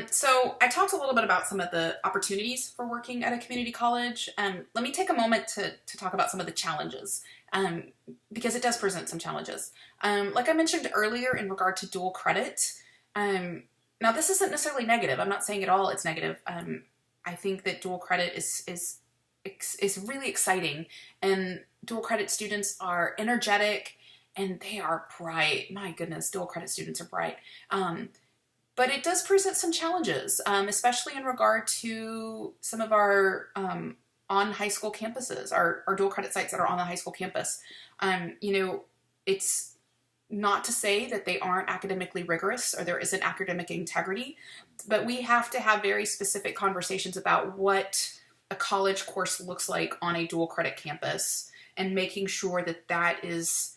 So I talked a little bit about some of the opportunities for working at a community college. Let me take a moment to talk about some of the challenges, um, because it does present some challenges. Like I mentioned earlier in regard to dual credit, um, now this isn't necessarily negative. I'm not saying at all it's negative. I think that dual credit is really exciting, and dual credit students are energetic and they are bright. My goodness, dual credit students are bright. But it does present some challenges, especially in regard to some of our on high school campuses, our dual credit sites that are on the high school campus. It's not to say that they aren't academically rigorous or there isn't academic integrity, but we have to have very specific conversations about what a college course looks like on a dual credit campus and making sure that that is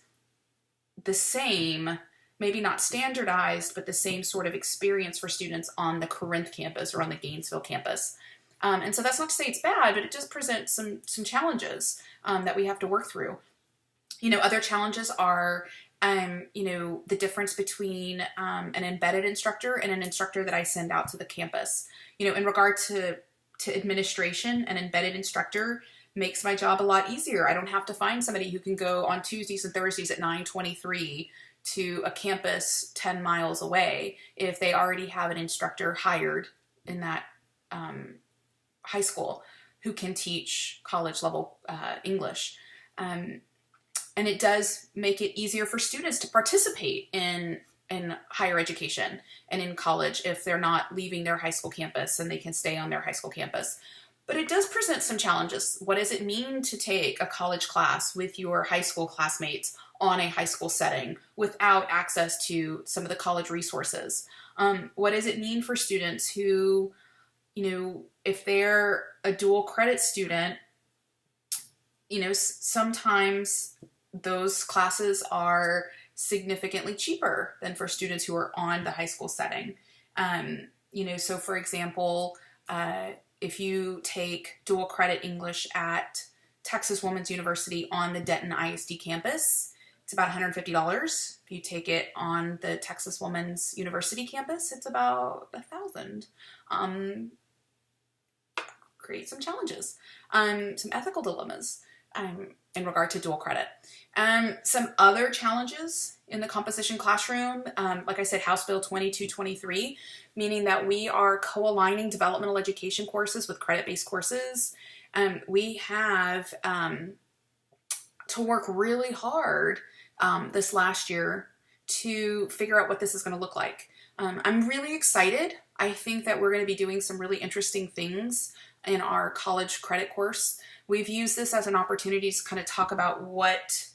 the same, maybe not standardized, but the same sort of experience for students on the Corinth campus or on the Gainesville campus. And so that's not to say it's bad, but it does present some challenges that we have to work through. Other challenges are, the difference between an embedded instructor and an instructor that I send out to the campus. In regard to administration, an embedded instructor makes my job a lot easier. I don't have to find somebody who can go on Tuesdays and Thursdays at 9:23 to a campus 10 miles away if they already have an instructor hired in that high school who can teach college level English. And it does make it easier for students to participate in higher education and in college if they're not leaving their high school campus and they can stay on their high school campus. But it does present some challenges. What does it mean to take a college class with your high school classmates on a high school setting without access to some of the college resources? What does it mean for students who, if they're a dual credit student, sometimes those classes are significantly cheaper than for students who are on the high school setting. So for example, if you take dual credit English at Texas Women's University on the Denton ISD campus, it's about $150. If you take it on the Texas Women's University campus, it's about $1,000. Create some challenges, some ethical dilemmas in regard to dual credit. Some other challenges in the composition classroom, like I said, House Bill 2223, meaning that we are co-aligning developmental education courses with credit-based courses. We have to work really hard this last year to figure out what this is going to look like. I'm really excited. I think that we're going to be doing some really interesting things in our college credit course. We've used this as an opportunity to kind of talk about what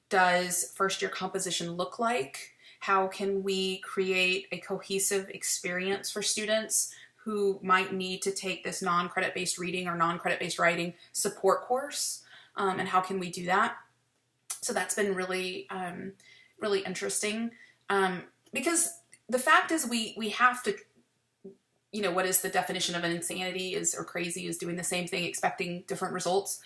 does first year composition look like? How can we create a cohesive experience for students who might need to take this non-credit based reading or non-credit based writing support course? And how can we do that? So that's been really, really interesting, because the fact is we have to, what is the definition of an insanity or crazy is doing the same thing, expecting different results.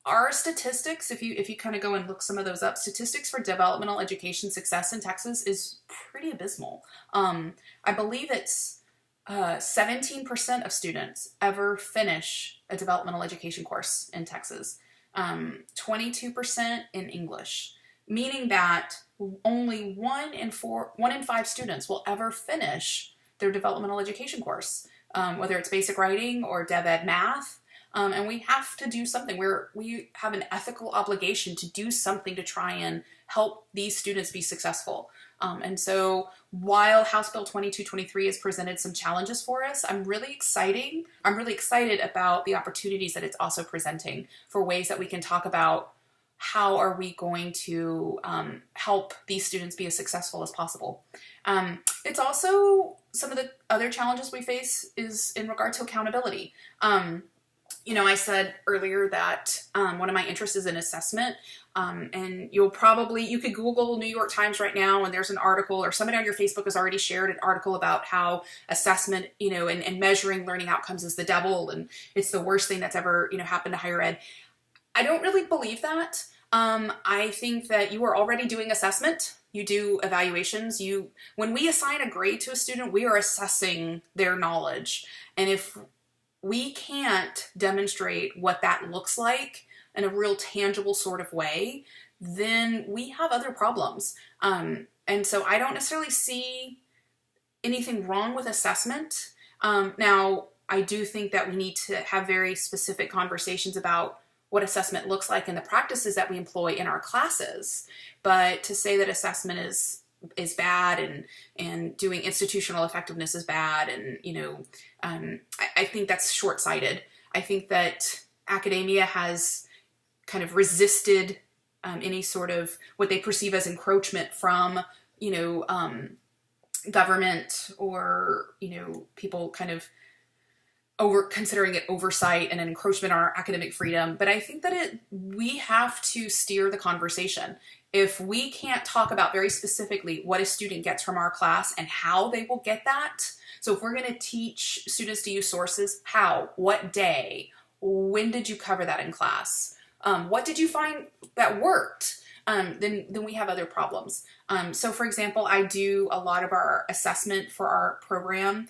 Our statistics, if you kind of go and look some of those up, statistics for developmental education success in Texas is pretty abysmal. I believe it's 17% of students ever finish a developmental education course in Texas, 22% in English, meaning that only 1 in 5 students will ever finish their developmental education course, whether it's basic writing or Dev Ed math. And we have to do something. We have an ethical obligation to do something to try and help these students be successful. And so while House Bill 2223 has presented some challenges for us, I'm really excited about the opportunities that it's also presenting for ways that we can talk about how are we going to help these students be as successful as possible. It's also some of the other challenges we face is in regard to accountability. I said earlier that one of my interests is in assessment, and you could Google New York Times right now, and there's an article, or somebody on your Facebook has already shared an article about how assessment, and measuring learning outcomes is the devil, and it's the worst thing that's ever, happened to higher ed. I don't really believe that. I think that you are already doing assessment you do evaluations. When we assign a grade to a student, we are assessing their knowledge. And if we can't demonstrate what that looks like in a real tangible sort of way, then we have other problems. And so I don't necessarily see anything wrong with assessment. Now, I do think that we need to have very specific conversations about what assessment looks like and the practices that we employ in our classes. But to say that assessment is bad and doing institutional effectiveness is bad, and I think that's short-sighted. I think that academia has kind of resisted any sort of what they perceive as encroachment from government, or people kind of considering it oversight and an encroachment on our academic freedom. But I think that we have to steer the conversation. If we can't talk about very specifically what a student gets from our class and how they will get that, so if we're going to teach students to use sources, how, what day, when did you cover that in class, what did you find that worked, then we have other problems. So for example, I do a lot of our assessment for our program,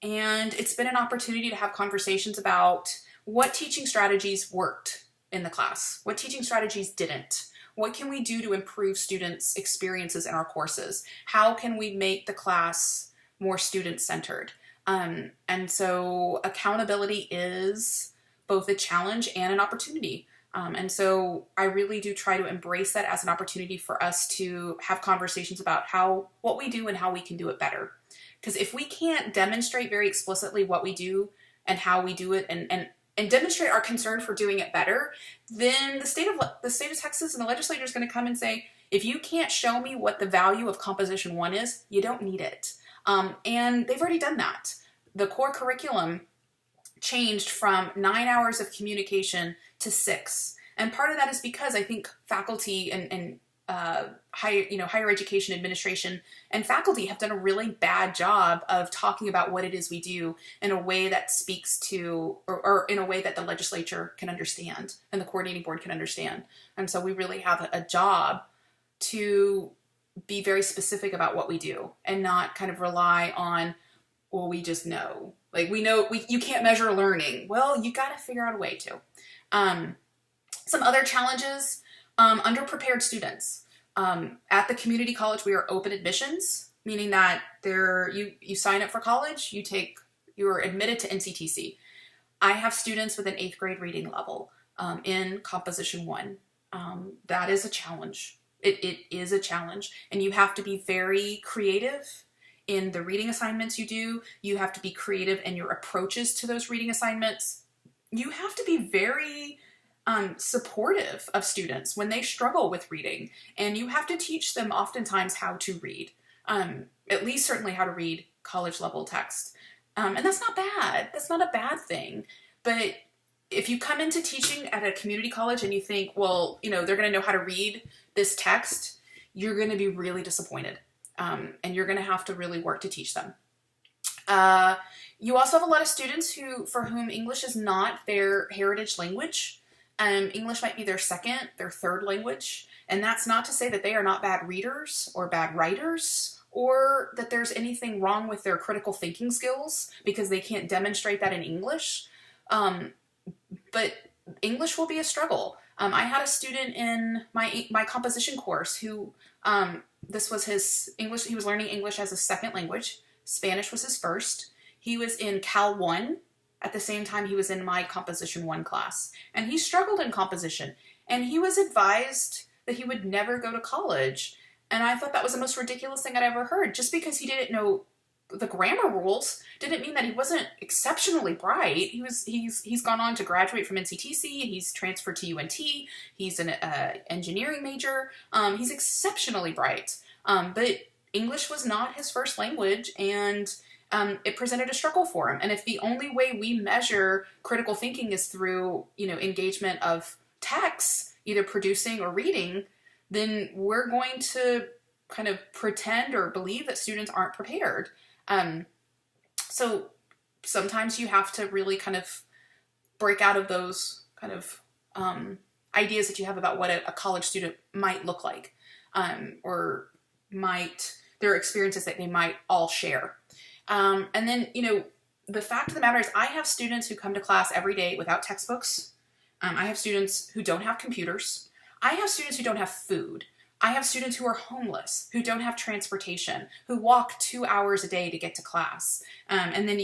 and it's been an opportunity to have conversations about what teaching strategies worked in the class, what teaching strategies didn't, what can we do to improve students' experiences in our courses, how can we make the class more student-centered. And so accountability is both a challenge and an opportunity. And so I really do try to embrace that as an opportunity for us to have conversations about what we do and how we can do it better. Because if we can't demonstrate very explicitly what we do and how we do it, and demonstrate our concern for doing it better, then the state of Texas and the legislature is going to come and say, if you can't show me what the value of Composition 1 is, you don't need it. And they've already done that. The core curriculum changed from 9 hours of communication to 6. And part of that is because I think faculty and higher education administration and faculty have done a really bad job of talking about what it is we do in a way that speaks to, or in a way that the legislature can understand and the coordinating board can understand. And so we really have a job to be very specific about what we do and not kind of rely on, well, we just know. Like, we know you can't measure learning. Well, you got to figure out a way to. Some other challenges, underprepared students. At the community college, we are open admissions, meaning that you sign up for college, you are admitted to NCTC. I have students with an 8th grade reading level in Composition 1. That is a challenge. It is a challenge, and you have to be very creative in the reading assignments you do. You have to be creative in your approaches to those reading assignments. You have to be very supportive of students when they struggle with reading, and you have to teach them oftentimes how to read, at least certainly how to read college level text. And that's not bad. That's not a bad thing. But if you come into teaching at a community college and you think, well, they're going to know how to read this text, you're going to be really disappointed. And you're going to have to really work to teach them. You also have a lot of students for whom English is not their heritage language. English might be their second, their third language. And that's not to say that they are not bad readers or bad writers, or that there's anything wrong with their critical thinking skills because they can't demonstrate that in English. But English will be a struggle. I had a student in my composition course who, this was his English, he was learning English as a second language. Spanish was his first. He was in Cal 1 at the same time he was in my Composition 1 class. And he struggled in composition. And he was advised that he would never go to college. And I thought that was the most ridiculous thing I'd ever heard. Just because he didn't know the grammar rules didn't mean that he wasn't exceptionally bright. He's gone on to graduate from NCTC, and he's transferred to UNT. He's an engineering major. He's exceptionally bright. But English was not his first language, and it presented a struggle for him. And if the only way we measure critical thinking is through, engagement of texts, either producing or reading, then we're going to kind of pretend or believe that students aren't prepared. So sometimes you have to really kind of break out of those kind of ideas that you have about what a college student might look like. or there are experiences that they might all share. And then, the fact of the matter is I have students who come to class every day without textbooks. I have students who don't have computers. I have students who don't have food. I have students who are homeless, who don't have transportation, who walk 2 hours a day to get to class. And then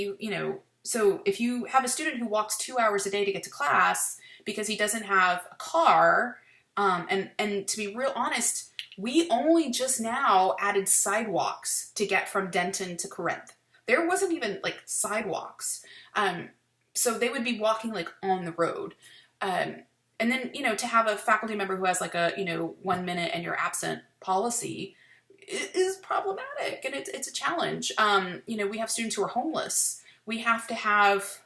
so if you have a student who walks 2 hours a day to get to class because he doesn't have a car, and to be real honest, we only just now added sidewalks to get from Denton to Corinth. There wasn't even like sidewalks. So they would be walking like on the road. And then, to have a faculty member who has like a, 1 minute and you're absent policy is problematic, and it's a challenge. We have students who are homeless. We have to have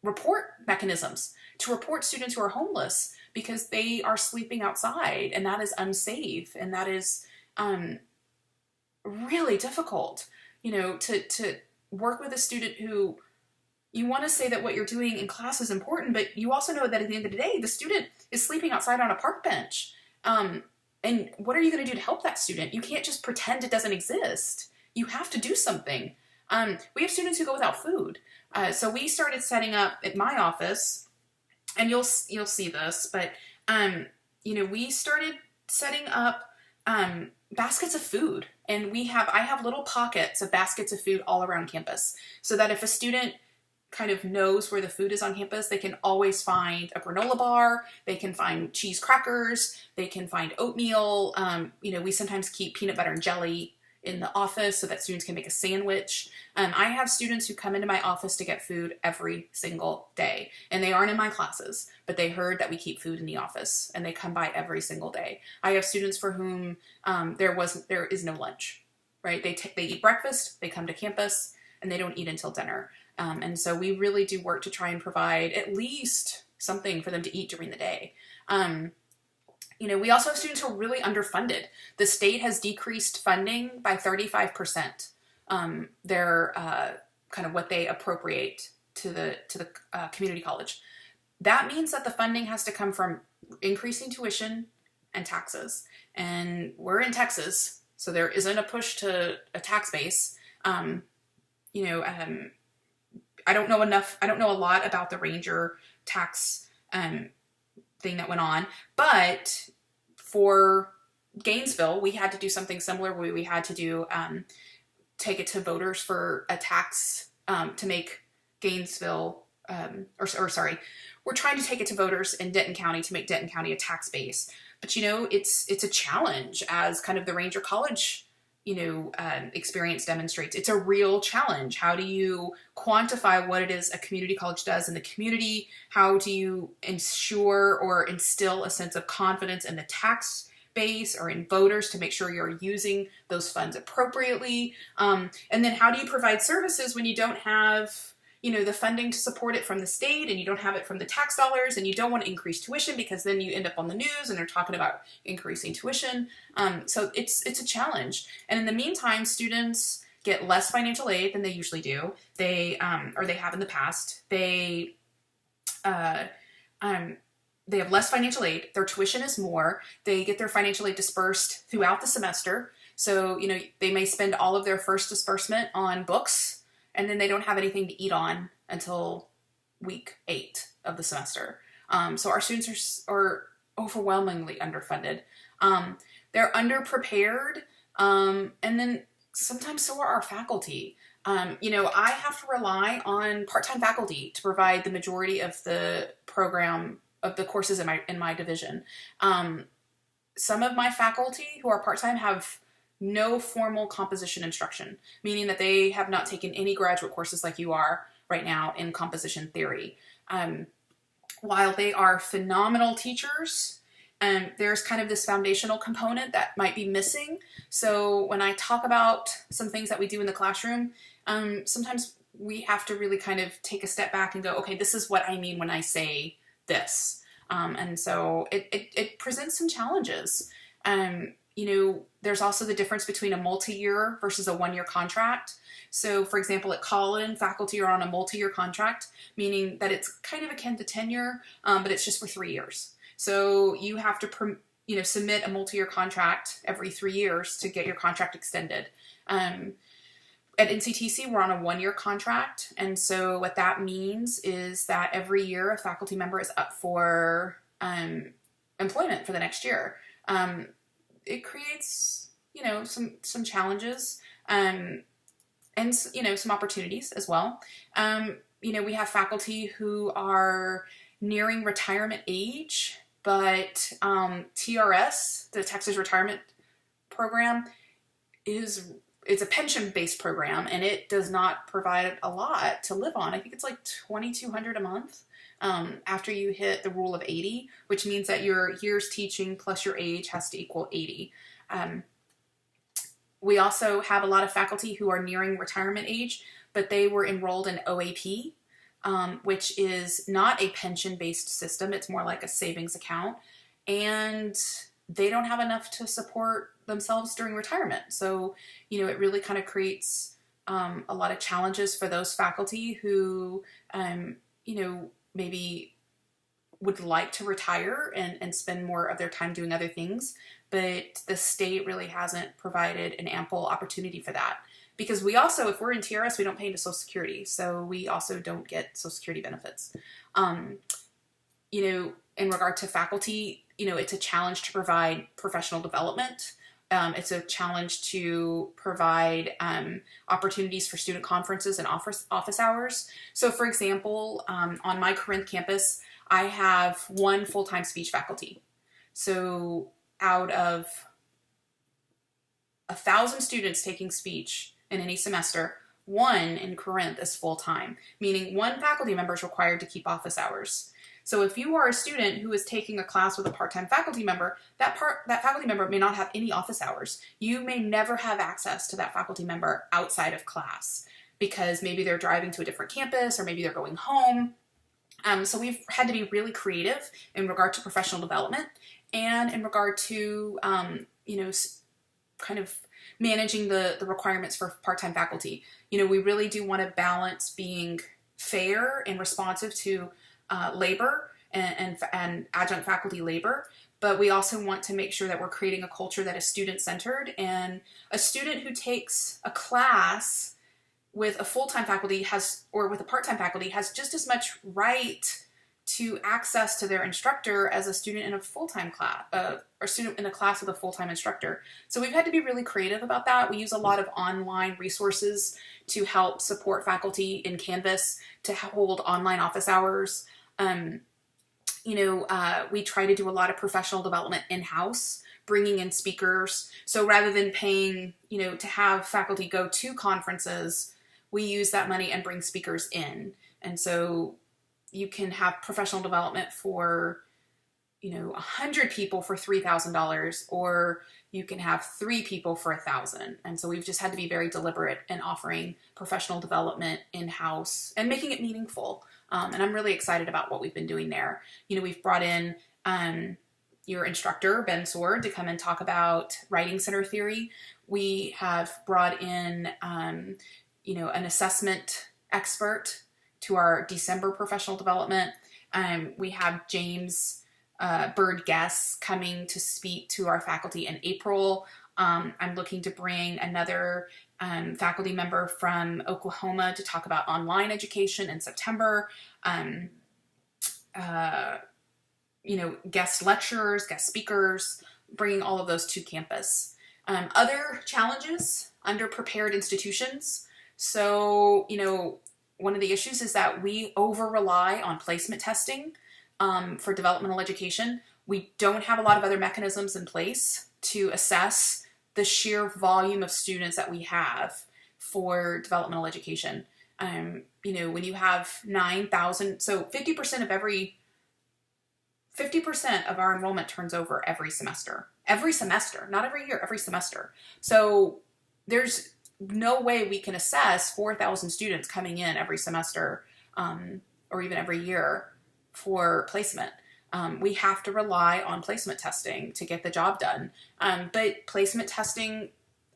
report mechanisms to report students who are homeless because they are sleeping outside, and that is unsafe, and that is really difficult, to work with a student who you want to say that what you're doing in class is important, but you also know that at the end of the day, the student is sleeping outside on a park bench. And what are you going to do to help that student? You can't just pretend it doesn't exist. You have to do something. We have students who go without food. So we started setting up at my office, and you'll see this, but, we started setting up baskets of food. And I have little pockets of baskets of food all around campus so that if a student kind of knows where the food is on campus, they can always find a granola bar, they can find cheese crackers, they can find oatmeal. We sometimes keep peanut butter and jelly in the office so that students can make a sandwich. I have students who come into my office to get food every single day, and they aren't in my classes, but they heard that we keep food in the office, and they come by every single day. I have students for whom there is no lunch, right? They eat breakfast, they come to campus, and they don't eat until dinner. And so we really do work to try and provide at least something for them to eat during the day. We also have students who are really underfunded. The state has decreased funding by 35%. Their kind of what they appropriate to the community college. That means that the funding has to come from increasing tuition and taxes. And we're in Texas, so there isn't a push to a tax base. I don't know a lot about the Ranger tax thing that went on, but for Gainesville, we had to do something similar where we had to do take it to voters for a tax to make Gainesville, we're trying to take it to voters in Denton County to make Denton County a tax base. But it's a challenge, as kind of the Ranger College experience demonstrates. It's a real challenge. How do you quantify what it is a community college does in the community? How do you ensure or instill a sense of confidence in the tax base or in voters to make sure you're using those funds appropriately? And then how do you provide services when you don't have the funding to support it from the state, and you don't have it from the tax dollars, and you don't want to increase tuition because then you end up on the news and they're talking about increasing tuition. So it's a challenge. And in the meantime, students get less financial aid than they usually do. They have in the past. They have less financial aid. Their tuition is more. They get their financial aid dispersed throughout the semester. So, they may spend all of their first disbursement on books, and then they don't have anything to eat on until week 8 of the semester. So our students are overwhelmingly underfunded. They're underprepared, and then sometimes so are our faculty. I have to rely on part-time faculty to provide the majority of the program of the courses in my division. Some of my faculty who are part-time have no formal composition instruction, meaning that they have not taken any graduate courses like you are right now in composition theory. While they are phenomenal teachers, there's kind of this foundational component that might be missing. So when I talk about some things that we do in the classroom, sometimes we have to really kind of take a step back and go, okay, this is what I mean when I say this. And so it presents some challenges. There's also the difference between a multi-year versus a one-year contract. So for example, at Collin, faculty are on a multi-year contract, meaning that it's kind of akin to tenure, but it's just for 3 years. So you have to submit a multi-year contract every 3 years to get your contract extended. At NCTC, we're on a 1-year contract, and so what that means is that every year a faculty member is up for employment for the next year. It creates, some challenges and some opportunities as well. We have faculty who are nearing retirement age, but TRS, the Texas Retirement Program, it's a pension-based program, and it does not provide a lot to live on. I think it's like $2,200 a month after you hit the rule of 80, which means that your years teaching plus your age has to equal 80. We also have a lot of faculty who are nearing retirement age, but they were enrolled in OAP, which is not a pension-based system. It's more like a savings account, and they don't have enough to support themselves during retirement. So, it really kind of creates a lot of challenges for those faculty who, maybe would like to retire and spend more of their time doing other things, but the state really hasn't provided an ample opportunity for that. Because we also, if we're in TRS, we don't pay into Social Security, so we also don't get Social Security benefits. In regard to faculty, it's a challenge to provide professional development. It's a challenge to provide opportunities for student conferences and office hours. So, for example, on my Corinth campus, I have 1 full-time speech faculty. So, out of 1,000 students taking speech in any semester, 1 in Corinth is full-time, meaning 1 faculty member is required to keep office hours. So if you are a student who is taking a class with a part-time faculty member, that faculty member may not have any office hours. You may never have access to that faculty member outside of class because maybe they're driving to a different campus or maybe they're going home. So we've had to be really creative in regard to professional development and in regard to, kind of managing the requirements for part-time faculty. We really do want to balance being fair and responsive to labor and adjunct faculty labor, but we also want to make sure that we're creating a culture that is student-centered, and a student who takes a class with a full-time faculty or with a part-time faculty has just as much right to access to their instructor as a student in a full-time class, or student in a class with a full-time instructor. So we've had to be really creative about that. We use a lot of online resources to help support faculty in Canvas to hold online office hours. We try to do a lot of professional development in-house, bringing in speakers. So rather than paying, to have faculty go to conferences, we use that money and bring speakers in. And so you can have professional development for, 100 people for $3,000, or you can have 3 people for $1,000. And so we've just had to be very deliberate in offering professional development in-house and making it meaningful. And I'm really excited about what we've been doing there. We've brought in your instructor, Ben Sword, to come and talk about writing center theory. We have brought in, an assessment expert to our December professional development. We have James Bird Guest coming to speak to our faculty in April. I'm looking to bring another faculty member from Oklahoma to talk about online education in September. Guest lecturers, guest speakers, bringing all of those to campus. Other challenges, underprepared institutions. So, one of the issues is that we over-rely on placement testing for developmental education. We don't have a lot of other mechanisms in place to assess the sheer volume of students that we have for developmental education. When you have 9,000, so 50% of our enrollment turns over every semester, not every year, every semester. So there's no way we can assess 4,000 students coming in every semester, or even every year for placement. We have to rely on placement testing to get the job done. But placement testing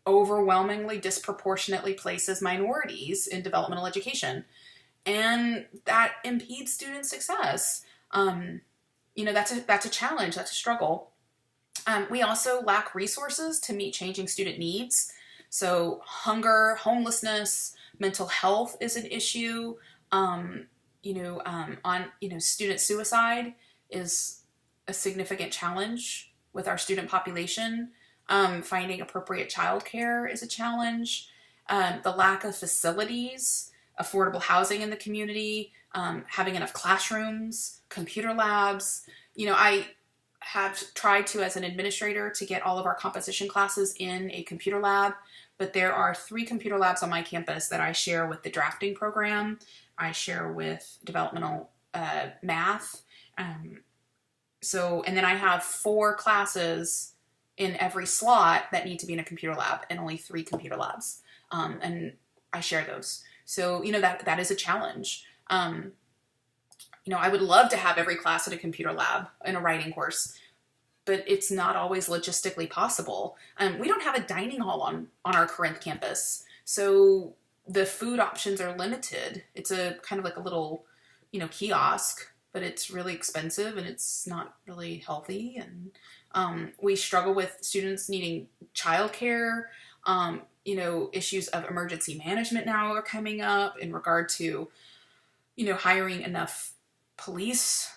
overwhelmingly, disproportionately places minorities in developmental education. And that impedes student success. That's a challenge, that's a struggle. We also lack resources to meet changing student needs. So hunger, homelessness, mental health is an issue. Student suicide is a significant challenge with our student population. Finding appropriate childcare is a challenge. The lack of facilities, affordable housing in the community, having enough classrooms, computer labs. I have tried to, as an administrator, to get all of our composition classes in a computer lab, but there are 3 computer labs on my campus that I share with the drafting program. I share with developmental math. And then I have 4 classes in every slot that need to be in a computer lab, and only 3 computer labs. And I share those. So, that is a challenge. I would love to have every class in a computer lab in a writing course, but it's not always logistically possible. We don't have a dining hall on our Corinth campus, so the food options are limited. It's a kind of like a little, kiosk, but it's really expensive and it's not really healthy. And we struggle with students needing childcare. Issues of emergency management now are coming up in regard to, hiring enough police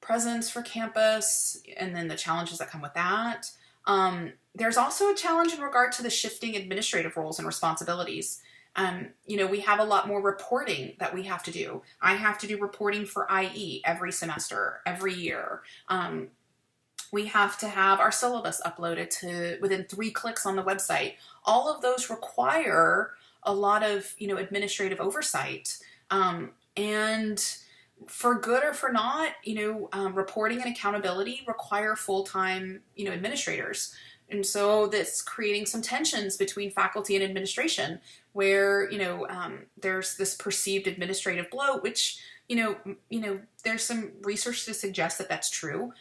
presence for campus, and then the challenges that come with that. There's also a challenge in regard to the shifting administrative roles and responsibilities. We have a lot more reporting that we have to do. I have to do reporting for IE every semester, every year. We have to have our syllabus uploaded to within 3 clicks on the website. All of those require a lot of, administrative oversight. And for good or for not, reporting and accountability require full-time, administrators. And so that's creating some tensions between faculty and administration where, there's this perceived administrative bloat, which, there's some research to suggest that that's true.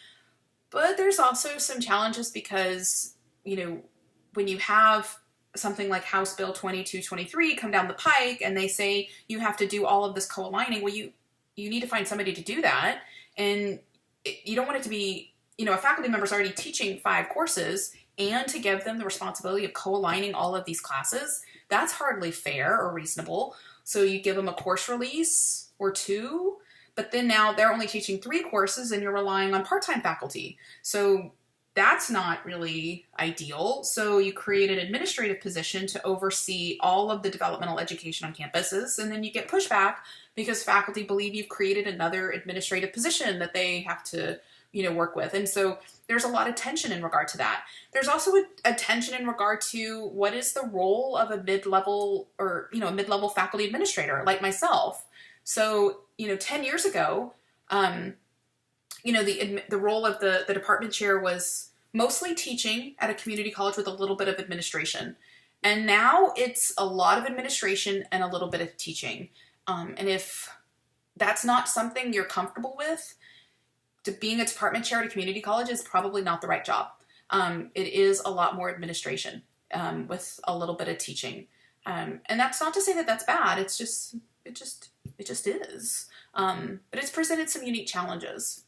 But there's also some challenges because, when you have something like House Bill 2223 come down the pike and they say you have to do all of this co-aligning, well, you need to find somebody to do that. And you don't want it to be, a faculty member's already teaching 5 courses and to give them the responsibility of co-aligning all of these classes. That's hardly fair or reasonable. So you give them a course release or 2, but then now they're only teaching 3 courses and you're relying on part-time faculty. So that's not really ideal. So you create an administrative position to oversee all of the developmental education on campuses, and then you get pushback because faculty believe you've created another administrative position that they have to, work with. And so there's a lot of tension in regard to that. There's also a tension in regard to what is the role of a mid-level or, a mid-level faculty administrator like myself. So, 10 years ago, the role of the department chair was mostly teaching at a community college with a little bit of administration. And now it's a lot of administration and a little bit of teaching. And if that's not something you're comfortable with, being a department chair at a community college is probably not the right job. It is a lot more administration with a little bit of teaching. And that's not to say that that's bad. It just is. But it's presented some unique challenges.